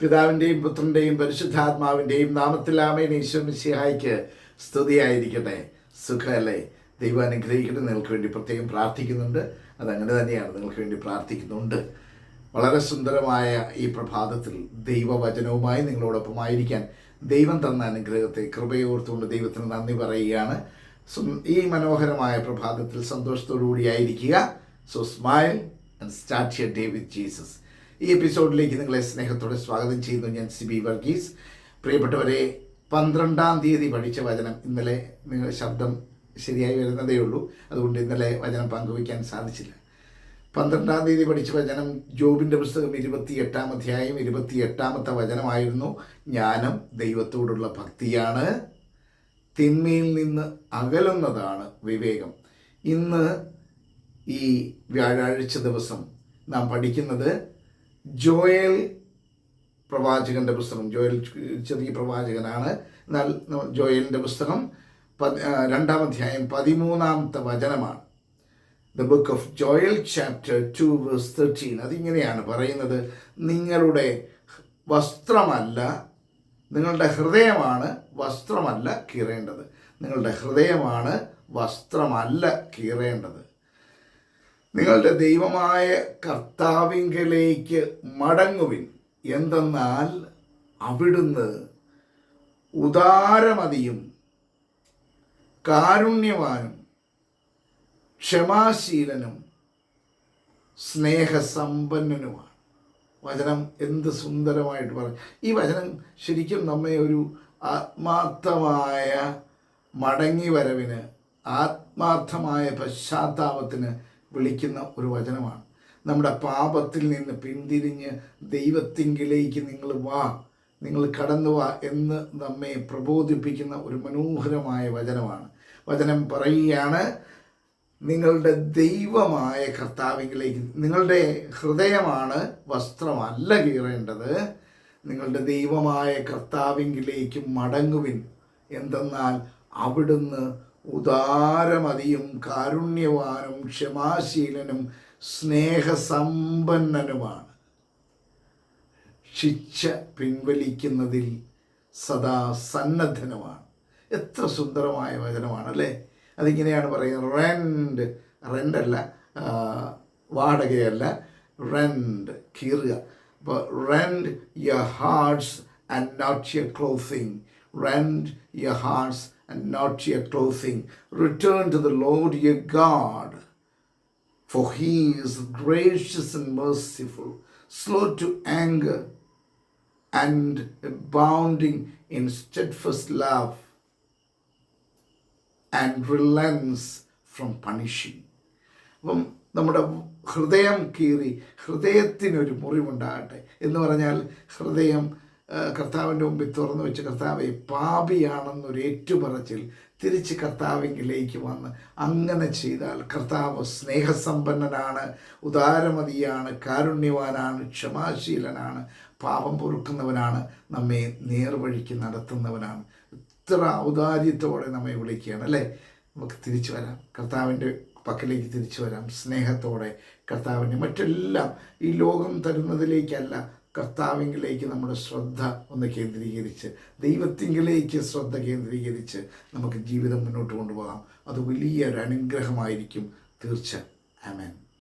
പിതാവിൻ്റെയും പുത്രൻ്റെയും പരിശുദ്ധാത്മാവിൻ്റെയും നാമത്തിൽ ആമേൻ. ഈശോ മിശിഹായ്ക്ക് സ്തുതിയായിരിക്കട്ടെ. സുഖമല്ലേ? ദൈവം അനുഗ്രഹിക്കട്ടെ. നിങ്ങൾക്ക് വേണ്ടി പ്രത്യേകം പ്രാർത്ഥിക്കുന്നുണ്ട്. അതങ്ങനെ തന്നെയാണ്, നിങ്ങൾക്ക് വേണ്ടി പ്രാർത്ഥിക്കുന്നുണ്ട്. വളരെ സുന്ദരമായ ഈ പ്രഭാതത്തിൽ ദൈവവചനവുമായി നിങ്ങളോടൊപ്പമായിരിക്കാൻ ദൈവം തന്ന അനുഗ്രഹത്തെ കൃപയോർത്തുകൊണ്ട് ദൈവത്തിന് നന്ദി പറയുകയാണ്. ഈ മനോഹരമായ പ്രഭാതത്തിൽ സന്തോഷത്തോടുകൂടി ആയിരിക്കുക. So smile and start your day with Jesus. ഈ എപ്പിസോഡിലേക്ക് നിങ്ങളെ സ്നേഹത്തോടെ സ്വാഗതം ചെയ്യുന്നു. ഞാൻ സിബി വർഗീസ്. പ്രിയപ്പെട്ടവരെ, 12-ാം തീയതി പഠിച്ച വചനം, ഇന്നലെ നിങ്ങൾ ശബ്ദം ശരിയായി വരുന്നതേ ഉള്ളൂ, അതുകൊണ്ട് ഇന്നലെ വചനം പങ്കുവയ്ക്കാൻ സാധിച്ചില്ല. 12-ാം തീയതി പഠിച്ച വചനം ജോബിൻ്റെ പുസ്തകം 28-ാം അധ്യായം 28-ാമത്തെ വചനമായിരുന്നു. ജ്ഞാനം ദൈവത്തോടുള്ള ഭക്തിയാണ്, തിന്മയിൽ നിന്ന് അകലുന്നതാണ് വിവേകം. ഇന്ന് ഈ വ്യാഴാഴ്ച ദിവസം നാം പഠിക്കുന്നത് ജോയൽ പ്രവാചകൻ്റെ പുസ്തകം. ജോയൽ ചെറിയ പ്രവാചകനാണ്. എന്നാൽ ജോയലിൻ്റെ പുസ്തകം 2-ാം അധ്യായം 13-ാമത്തെ വചനമാണ്. The book of Joel chapter 2 verse 13. അതിങ്ങനെയാണ് പറയുന്നത്: നിങ്ങളുടെ വസ്ത്രമല്ല, നിങ്ങളുടെ ഹൃദയമാണ് വസ്ത്രമല്ല കീറേണ്ടത്. നിങ്ങളുടെ ഹൃദയമാണ് വസ്ത്രമല്ല കീറേണ്ടത്. നിങ്ങളുടെ ദൈവമായ കർത്താവിങ്കലേക്ക് മടങ്ങുവിൻ, എന്തെന്നാൽ അവിടുന്ന് ഉദാരമതിയും കാരുണ്യവാനും ക്ഷമാശീലനും സ്നേഹസമ്പന്നനുമാണ്. വചനം എന്ത് സുന്ദരമായിട്ട് പറയും. ഈ വചനം ശരിക്കും നമ്മെ ഒരു ആത്മാർത്ഥമായ മടങ്ങി വരവിന്, ആത്മാർത്ഥമായ പശ്ചാത്താപത്തിന് വിളിക്കുന്ന ഒരു വചനമാണ്. നമ്മുടെ പാപത്തിൽ നിന്ന് പിന്തിരിഞ്ഞ് ദൈവത്തിങ്കിലേക്ക് നിങ്ങൾ കടന്നു വാ എന്ന് നമ്മെ പ്രബോധിപ്പിക്കുന്ന ഒരു മനോഹരമായ വചനമാണ്. വചനം പറയുകയാണ്: നിങ്ങളുടെ ദൈവമായ കർത്താവിങ്കിലേക്ക്, നിങ്ങളുടെ ഹൃദയമാണ് വസ്ത്രമല്ല കീറേണ്ടത്, നിങ്ങളുടെ ദൈവമായ കർത്താവിങ്കിലേക്ക് മടങ്ങുവിൻ, എന്തെന്നാൽ അവിടുന്ന് ഉദാരമതിയും കാരുണ്യവാനും ക്ഷമാശീലനും സ്നേഹസമ്പന്നനുമാണ്. ശിക്ഷ പിൻവലിക്കുന്നതിൽ സദാ സന്നദ്ധനുമാണ്. എത്ര സുന്ദരമായ വചനമാണല്ലേ? അതിങ്ങനെയാണ് പറയുന്നത്: റെൻ്റല്ല, വാടകയല്ല, റെൻ്റ് കീറുക. അപ്പോൾ rend your hearts and not your clothing. Rend your hearts and not your clothing. Return to the Lord your God, for he is gracious and merciful, slow to anger and abounding in steadfast love, and relents from punishing. അപ്പം നമ്മുടെ ഹൃദയം കീറി ഹൃദയത്തിനൊരു മുറിവുണ്ടാകട്ടെ എന്ന് പറഞ്ഞാൽ, ഹൃദയം കർത്താവിൻ്റെ മുമ്പിൽ തുറന്നു വെച്ച് കർത്താവെ പാപിയാണെന്നൊരു ഏറ്റുപറച്ചിൽ തിരിച്ച് കർത്താവിലേക്ക് വന്ന് അങ്ങനെ ചെയ്താൽ കർത്താവ് സ്നേഹസമ്പന്നനാണ്, ഉദാരമതിയാണ്, കാരുണ്യവാനാണ്, ക്ഷമാശീലനാണ്, പാപം പൊറുക്കുന്നവനാണ്, നമ്മെ നേർവഴിക്ക് നടത്തുന്നവനാണ്. ഇത്ര ഔദാര്യത്തോടെ നമ്മെ വിളിക്കുകയാണ് അല്ലേ? നമുക്ക് തിരിച്ചു വരാം, കർത്താവിൻ്റെ പക്കലേക്ക് തിരിച്ചു വരാം സ്നേഹത്തോടെ. കർത്താവിൻ്റെ മറ്റെല്ലാം ഈ ലോകം തരുന്നതിലേക്കല്ല, കർത്താവിങ്കിലേക്ക് നമ്മുടെ ശ്രദ്ധ ഒന്ന് കേന്ദ്രീകരിച്ച്, ദൈവത്തിങ്കിലേക്ക് ശ്രദ്ധ കേന്ദ്രീകരിച്ച് നമുക്ക് ജീവിതം മുന്നോട്ട് കൊണ്ടുപോകാം. അത് വലിയൊരു അനുഗ്രഹമായിരിക്കും തീർച്ച. ആമേൻ.